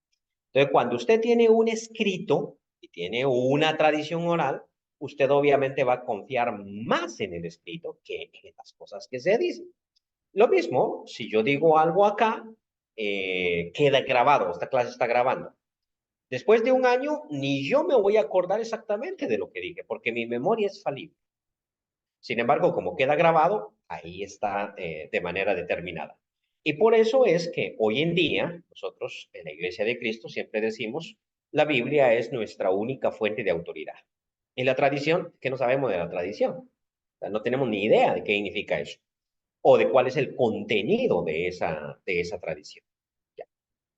Entonces, cuando usted tiene un escrito y tiene una tradición oral, usted obviamente va a confiar más en el escrito que en las cosas que se dicen. Lo mismo, si yo digo algo acá, queda grabado, esta clase está grabando. Después de un año, ni yo me voy a acordar exactamente de lo que dije, porque mi memoria es falible. Sin embargo, como queda grabado, ahí está de manera determinada. Y por eso es que hoy en día, nosotros en la Iglesia de Cristo siempre decimos, la Biblia es nuestra única fuente de autoridad. Y la tradición, ¿qué no sabemos de la tradición? O sea, no tenemos ni idea de qué significa eso, o de cuál es el contenido de esa tradición.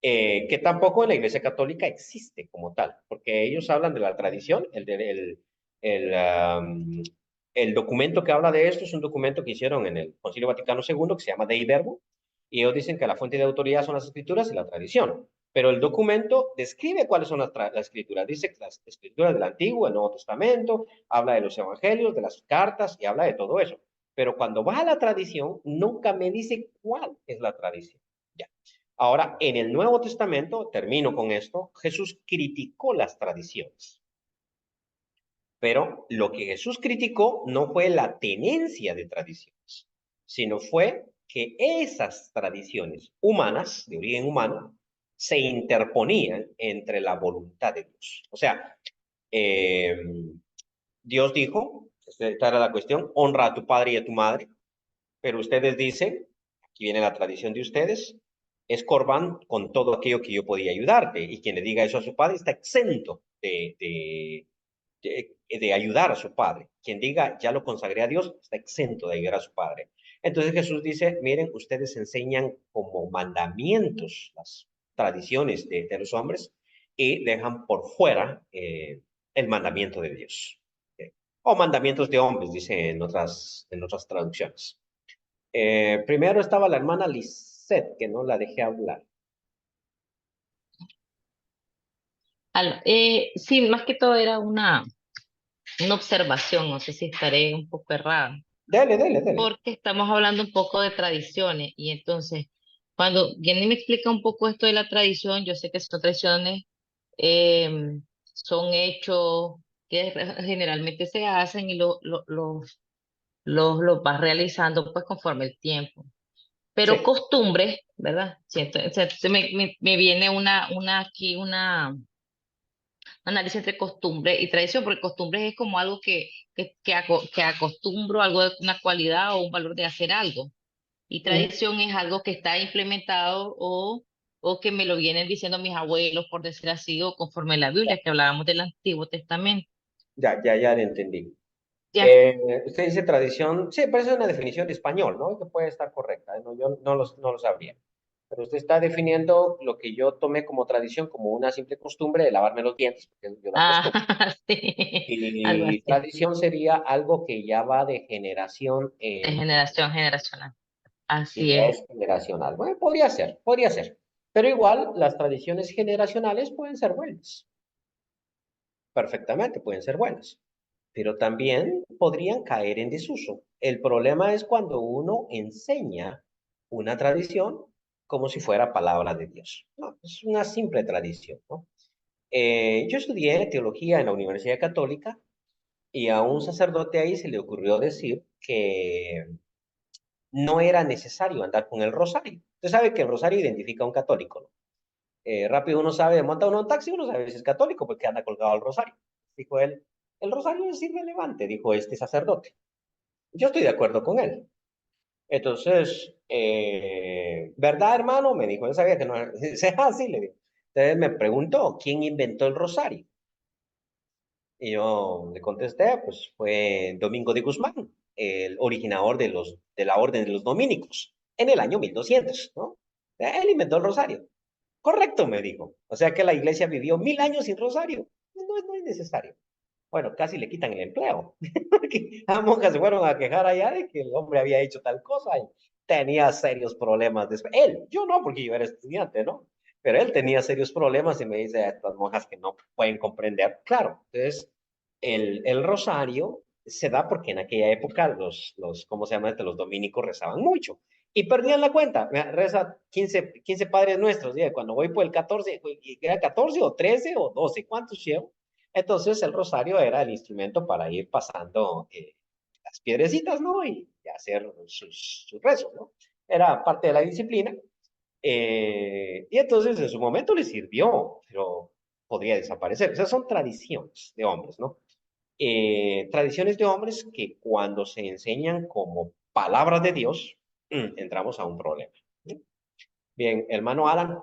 Que tampoco en la Iglesia Católica existe como tal, porque ellos hablan de la tradición, el, um, el documento que habla de esto es un documento que hicieron en el Concilio Vaticano II que se llama Dei Verbum, y ellos dicen que la fuente de autoridad son las escrituras y la tradición, pero el documento describe cuáles son las escrituras, dice que las escrituras del Antiguo, el Nuevo Testamento, habla de los evangelios, de las cartas y habla de todo eso, pero cuando va a la tradición, nunca me dice cuál es la tradición. Ya. Ahora, en el Nuevo Testamento, termino con esto, Jesús criticó las tradiciones. Pero lo que Jesús criticó no fue la tenencia de tradiciones, sino fue que esas tradiciones humanas, de origen humano, se interponían entre la voluntad de Dios. O sea, eh, Dios dijo, esta era la cuestión, honra a tu padre y a tu madre, pero ustedes dicen, aquí viene la tradición de ustedes, es Corbán con todo aquello que yo podía ayudarte. Y quien le diga eso a su padre está exento de ayudar a su padre. Quien diga, ya lo consagré a Dios, está exento de ayudar a su padre. Entonces Jesús dice, miren, ustedes enseñan como mandamientos las tradiciones de los hombres y dejan por fuera el mandamiento de Dios. O mandamientos de hombres, dice en otras traducciones. Primero estaba la hermana Lisette, que no la dejé hablar. Sí, más que todo era una observación, no sé si estaré un poco errada, Dele, dele, dele. porque estamos hablando un poco de tradiciones y entonces cuando Jenny me explica un poco esto de la tradición, yo sé que son tradiciones, son hechos que generalmente se hacen y los vas realizando pues conforme el tiempo. Pero Sí, costumbres, ¿verdad? Siento, o sea, me viene una análisis entre costumbre y tradición, porque costumbre es como algo que acostumbro, algo de una cualidad o un valor de hacer algo. Y tradición es algo que está implementado o que me lo vienen diciendo mis abuelos, por decir así, o conforme la Biblia, que hablábamos del Antiguo Testamento. ya le entendí. Ya. Usted dice tradición, sí, pero es una definición de español, ¿no? Que puede estar correcta, ¿no? Yo no lo sabría. Pero usted está definiendo lo que yo tomé como tradición, como una simple costumbre de lavarme los dientes, porque yo la Ah, acostumbro. sí, algo Y así, tradición sería algo que ya va de generación de en, generación generacional. que Así ya es. es generacional. Bueno, podría ser, podría ser. Pero igual, las tradiciones generacionales pueden ser buenas. Perfectamente, pueden ser buenas. Pero también podrían caer en desuso. El problema es cuando uno enseña una tradición como si fuera palabra de Dios. No, es una simple tradición, ¿no? Yo estudié teología en la Universidad Católica y a un sacerdote ahí se le ocurrió decir que no era necesario andar con el rosario. Usted sabe que el rosario identifica a un católico, ¿no? Rápido uno sabe, monta uno en un taxi, uno sabe si es católico porque anda colgado al rosario. Dijo él, el rosario es irrelevante, dijo este sacerdote. Yo estoy de acuerdo con él. Entonces, ¿verdad, hermano? Me dijo, él sabía que no era. Sí, le digo. Entonces me preguntó, ¿quién inventó el rosario? Y yo le contesté, pues fue Domingo de Guzmán, el originador de la Orden de los Dominicos, en el año 1200, ¿no? Él inventó el rosario. Correcto, me dijo. O sea que la iglesia vivió 1000 años sin rosario. No es necesario. Bueno, casi le quitan el empleo. Porque las monjas se fueron a quejar allá de que el hombre había hecho tal cosa y tenía serios problemas después. Él, yo no, porque yo era estudiante, ¿no? Pero él tenía serios problemas y me dice a estas monjas que no pueden comprender. Claro, entonces el rosario se da porque en aquella época ¿cómo se llama? Los dominicos rezaban mucho y perdían la cuenta. Reza 15 padres nuestros. Cuando voy por el 14, ¿era 14 o 13 o 12? ¿Cuántos llevo? Entonces el rosario era el instrumento para ir pasando las piedrecitas, ¿no? Y hacer sus rezos, ¿no? Era parte de la disciplina. Y entonces en su momento le sirvió, pero podría desaparecer. Esas son tradiciones de hombres, ¿no? Tradiciones de hombres que cuando se enseñan como palabras de Dios, entramos a un problema. Bien, hermano Alan.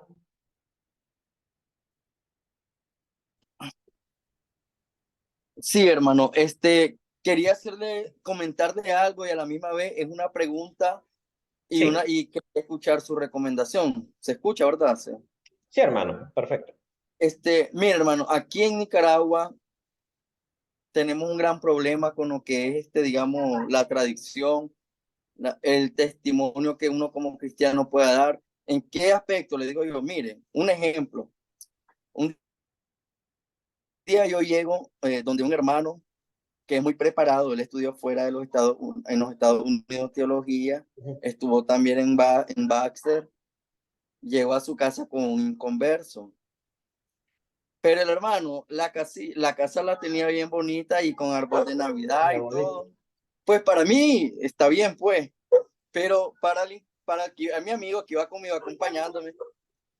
Sí, hermano, quería comentarle algo y a la misma vez es una pregunta Sí, y quería escuchar su recomendación. ¿Se escucha, verdad? Sí. sí, hermano, perfecto. Mira, hermano, aquí en Nicaragua tenemos un gran problema con lo que es, digamos, la tradición, el testimonio que uno como cristiano pueda dar. ¿En qué aspecto? Le digo yo, mire, un ejemplo. Un día yo llego donde un hermano que es muy preparado, él estudió fuera de en los Estados Unidos teología, estuvo también en Baxter, llegó a su casa con un converso. Pero el hermano, la casa la tenía bien bonita y con árbol de Navidad y todo. Pues para mí está bien, pues. Pero a mi amigo que iba conmigo acompañándome,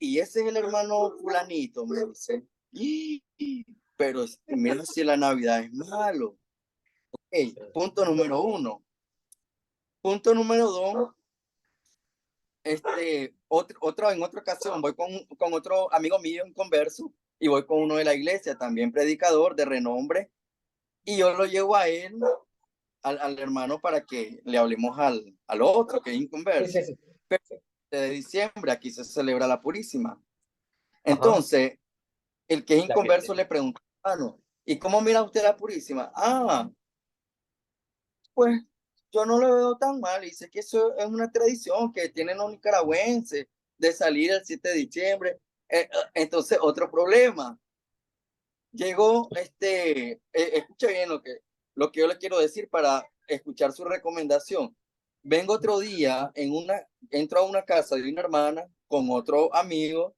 y ese es el hermano fulanito, me dice. Pero mira si la Navidad es malo. Okay, punto número 1. Punto número 2, en otra ocasión voy con otro amigo mío en converso y voy con uno de la iglesia, también predicador de renombre, y yo lo llevo a él, al hermano, para que le hablemos al otro que es Sí, inconverso. sí, sí. Pero de diciembre aquí se celebra la Purísima. Ajá. Entonces, el que es La fiesta. inconverso le pregunta, hermano, ¿y cómo mira usted la Purísima? Pues yo no lo veo tan mal. Dice que eso es una tradición que tienen los nicaragüenses de salir el 7 de diciembre. Entonces, otro problema. Llegó, escucha bien lo que yo le quiero decir para escuchar su recomendación. Vengo otro día, entro a una casa de una hermana con otro amigo,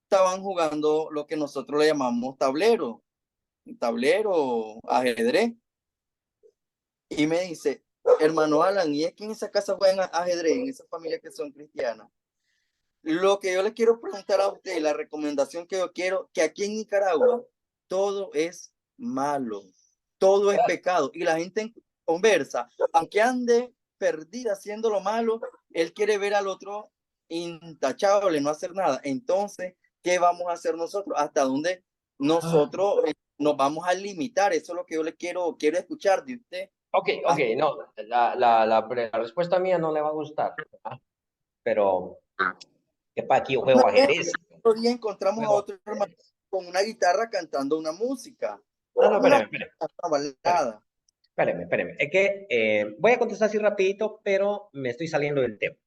estaban jugando lo que nosotros le llamamos tablero, ajedrez. Y me dice, hermano Alan, ¿y es que en esa casa juegan ajedrez, en esa familia que son cristianas? Lo que yo le quiero preguntar a usted, la recomendación que yo quiero, que aquí en Nicaragua todo es malo, todo es pecado. Y la gente conversa, aunque ande perdida haciendo lo malo, él quiere ver al otro intachable, no hacer nada. Entonces, ¿qué vamos a hacer nosotros? ¿Hasta dónde nosotros nos vamos a limitar? Eso es lo que yo le quiero escuchar de usted. Ok, no, la respuesta mía no le va a gustar, ¿verdad? Pero, ¿qué para aquí yo juego ajedrez? Otro día encontramos a Juego otro hermano ajedrez. con una guitarra cantando una música, No, una espérame. balada. Espéreme. Es que voy a contestar así rapidito, pero me estoy saliendo del tema.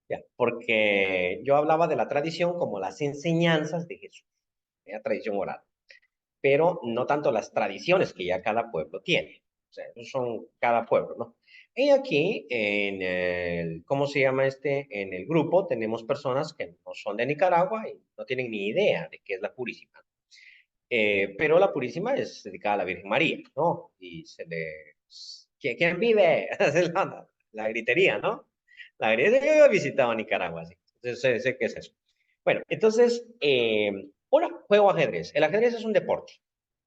Ya, porque yo hablaba de la tradición como las enseñanzas de Jesús, la tradición oral, pero no tanto las tradiciones que ya cada pueblo tiene. O sea, esos son cada pueblo, ¿no? Y aquí, ¿cómo se llama En el grupo tenemos personas que no son de Nicaragua y no tienen ni idea de qué es la Purísima. Pero la Purísima es dedicada a la Virgen María, ¿no? Y ¿Quién vive? La gritería, ¿no? La gritería. Yo he visitado Nicaragua, sí. Entonces sé qué es eso. Bueno, entonces, juego ajedrez. El ajedrez es un deporte.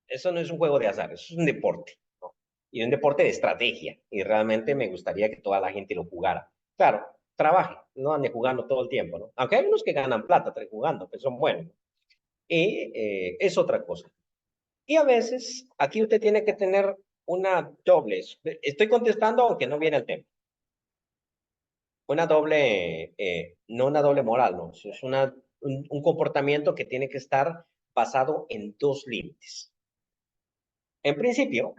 Eso no es un juego de azar, eso es un deporte, ¿no? Y un deporte de estrategia. Y realmente me gustaría que toda la gente lo jugara. Claro, trabaje, no ande jugando todo el tiempo, ¿no? Aunque hay unos que ganan plata jugando, que son buenos. Y es otra cosa. Y a veces aquí usted tiene que tener una doble. Estoy contestando aunque no viene el tema. Una doble, no una doble moral, no. Es un comportamiento que tiene que estar basado en dos límites. En principio,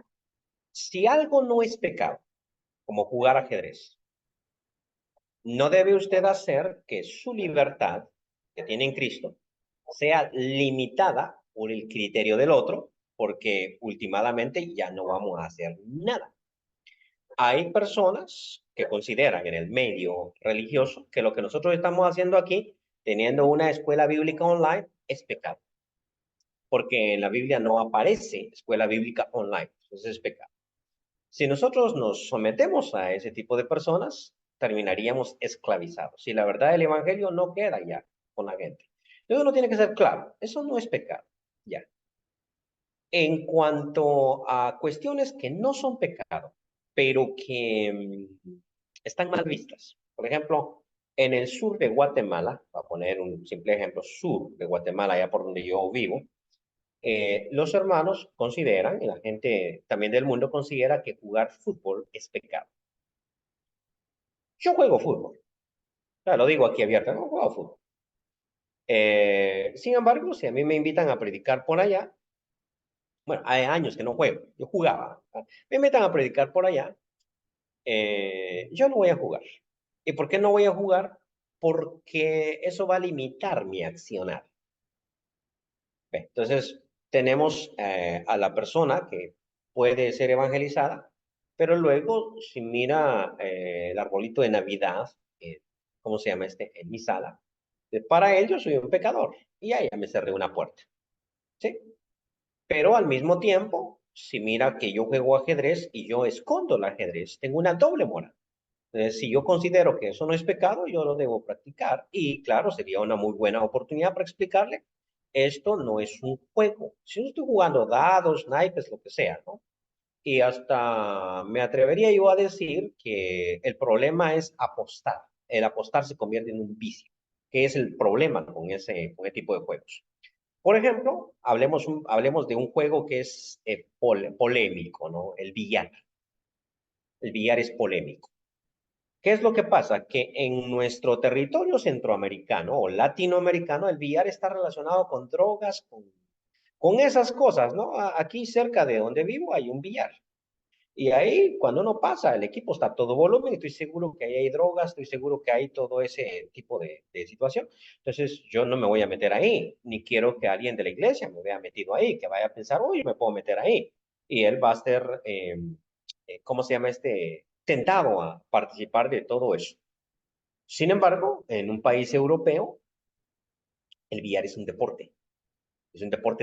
si algo no es pecado, como jugar ajedrez, no debe usted hacer que su libertad que tiene en Cristo sea limitada por el criterio del otro, porque últimamente ya no vamos a hacer nada. Hay personas que consideran en el medio religioso que lo que nosotros estamos haciendo aquí, teniendo una escuela bíblica online, es pecado. porque en la Biblia no aparece escuela bíblica online, entonces es pecado. Si nosotros nos sometemos a ese tipo de personas, terminaríamos esclavizados. Y la verdad del evangelio no queda ya con la gente. Entonces uno tiene que ser claro, eso no es pecado, ya. En cuanto a cuestiones que no son pecado, pero que están mal vistas. Por ejemplo, en el sur de Guatemala, para poner un simple ejemplo, sur de Guatemala, allá por donde yo vivo, los hermanos consideran, y la gente también del mundo considera que jugar fútbol es pecado. Yo juego fútbol, ya lo digo aquí abiertamente, no juego fútbol. Sin embargo, si a mí me invitan a predicar por allá, bueno, hay años que no juego, yo jugaba, me invitan a predicar por allá, yo no voy a jugar. ¿Y por qué no voy a jugar? Porque eso va a limitar mi accionar. Entonces, tenemos a la persona que puede ser evangelizada, pero luego si mira el arbolito de Navidad, ¿cómo se llama este? En mi sala, para él yo soy un pecador y ahí ya me cerré una puerta, ¿sí? Pero al mismo tiempo, si mira que yo juego ajedrez y yo escondo el ajedrez, tengo una doble moral. Si yo considero que eso no es pecado, yo lo debo practicar. Y claro, sería una muy buena oportunidad para explicarle, esto no es un juego. Si yo estoy jugando dados, naipes, lo que sea, ¿no? Y hasta me atrevería yo a decir que el problema es apostar. El apostar se convierte en un vicio, que es el problema con ese tipo de juegos. Por ejemplo, hablemos de un juego que es polémico, ¿no? El billar. El billar es polémico. ¿Qué es lo que pasa? Que en nuestro territorio centroamericano o latinoamericano el billar está relacionado con drogas, con esas cosas, ¿no? Aquí cerca de donde vivo hay un billar. Y ahí, cuando uno pasa, el equipo está a todo volumen, estoy seguro que ahí hay drogas, estoy seguro que hay todo ese tipo de situación. Entonces, yo no me voy a meter ahí, ni quiero que alguien de la iglesia me vea metido ahí, que vaya a pensar, uy, me puedo meter ahí. Y él va a ser, ¿cómo se llama este? Tentado a participar de todo eso. Sin embargo, en un país europeo, el billar es un deporte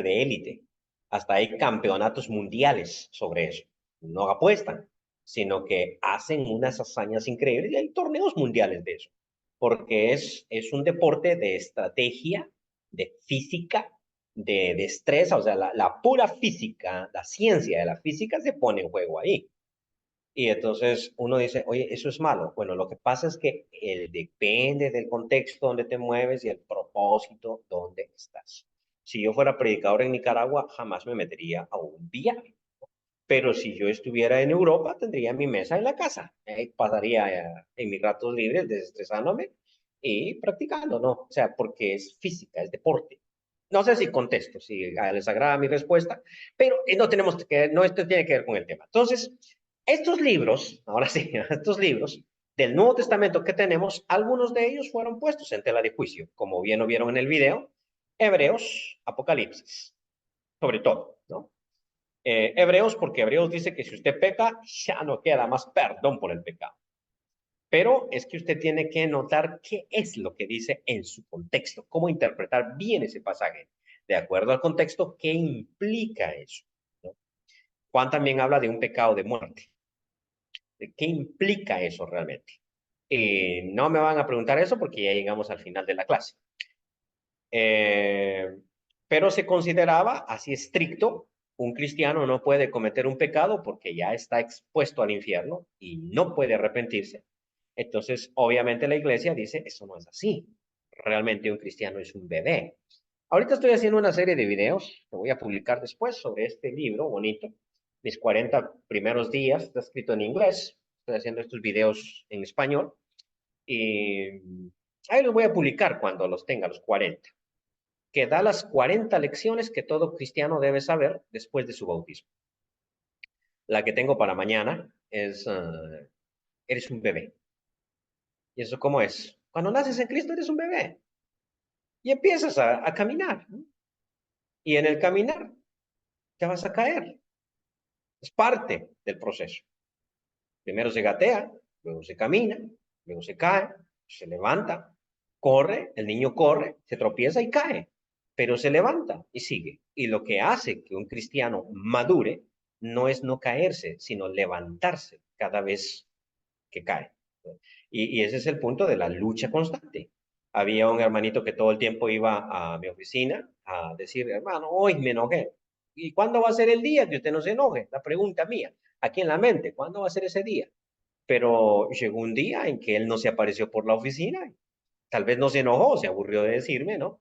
de élite. Hasta hay campeonatos mundiales sobre eso. No apuestan, sino que hacen unas hazañas increíbles y hay torneos mundiales de eso. Porque es un deporte de estrategia, de física, de destreza, o sea, la pura física, la ciencia de la física se pone en juego ahí. Y entonces uno dice, oye, eso es malo. Bueno, lo que pasa es que depende del contexto donde te mueves y el propósito donde estás. Si yo fuera predicador en Nicaragua, jamás me metería a un billar. Pero si yo estuviera en Europa, tendría mi mesa en la casa. Pasaría en mis ratos libres desestresándome y practicando, ¿no? O sea, porque es física, es deporte. No sé si contesto, si les agrada mi respuesta, pero no, esto tiene que ver con el tema. Entonces, estos libros, ahora sí, estos libros del Nuevo Testamento que tenemos, algunos de ellos fueron puestos en tela de juicio, como bien lo vieron en el video, Hebreos, Apocalipsis, sobre todo, ¿no? Hebreos, porque Hebreos dice que si usted peca, ya no queda más perdón por el pecado. Pero es que usted tiene que notar qué es lo que dice en su contexto, cómo interpretar bien ese pasaje, de acuerdo al contexto, qué implica eso, ¿no? Juan también habla de un pecado de muerte. ¿De qué implica eso realmente? No me van a preguntar eso porque ya llegamos al final de la clase. Eh, pero se consideraba así estricto, un cristiano no puede cometer un pecado porque ya está expuesto al infierno y no puede arrepentirse. Entonces, obviamente la iglesia dice, eso no es así. Realmente un cristiano es un bebé. Ahorita estoy haciendo una serie de videos que voy a publicar después sobre este libro bonito, mis 40 primeros días, está escrito en inglés, estoy haciendo estos videos en español y ahí los voy a publicar cuando los tenga, los 40, que da las 40 lecciones que todo cristiano debe saber después de su bautismo. La que tengo para mañana es, eres un bebé. ¿Y eso cómo es? Cuando naces en Cristo eres un bebé y empiezas a caminar, ¿no? Y en el caminar te vas a caer. Es parte del proceso. Primero se gatea, luego se camina, luego se cae, se levanta, corre, el niño corre, se tropieza y cae. pero se levanta y sigue. Y lo que hace que un cristiano madure no es no caerse, sino levantarse cada vez que cae. Y ese es el punto de la lucha constante. Había un hermanito que todo el tiempo iba a mi oficina a decir, hermano, hoy me enojé. ¿Y cuándo va a ser el día que usted no se enoje? La pregunta mía, aquí en la mente, ¿cuándo va a ser ese día? Pero llegó un día en que él no se apareció por la oficina. Tal vez no se enojó, se aburrió de decirme, ¿no?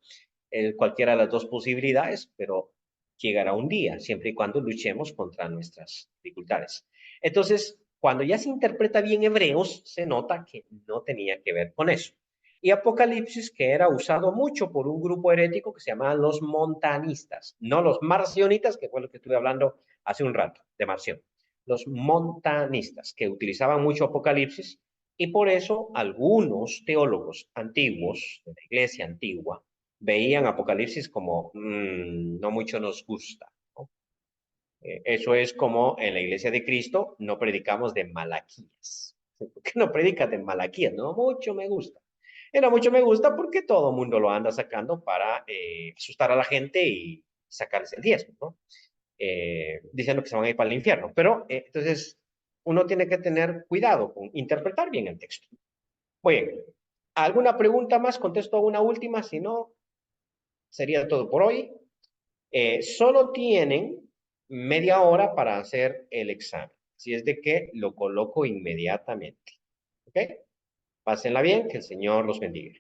Cualquiera de las dos posibilidades, pero llegará un día, siempre y cuando luchemos contra nuestras dificultades. Entonces, cuando ya se interpreta bien Hebreos, se nota que no tenía que ver con eso. Y Apocalipsis, que era usado mucho por un grupo herético que se llamaban los montanistas, no los marcionitas, que fue lo que estuve hablando hace un rato, de Marción. Los montanistas, que utilizaban mucho Apocalipsis, y por eso algunos teólogos antiguos, de la iglesia antigua, veían Apocalipsis como no mucho nos gusta, ¿no? Eso es como en la iglesia de Cristo no predicamos de Malaquías. ¿Por qué no predicas de Malaquías? No mucho me gusta. Y no mucho me gusta porque todo el mundo lo anda sacando para asustar a la gente y sacarles el diezmo, ¿no? Diciendo que se van a ir para el infierno. Pero entonces uno tiene que tener cuidado con interpretar bien el texto. Muy bien. ¿Alguna pregunta más? Contesto a una última, si no, sería todo por hoy. Solo tienen media hora para hacer el examen. Si es de que lo coloco inmediatamente. ¿Ok? Pásenla bien, que el Señor los bendiga.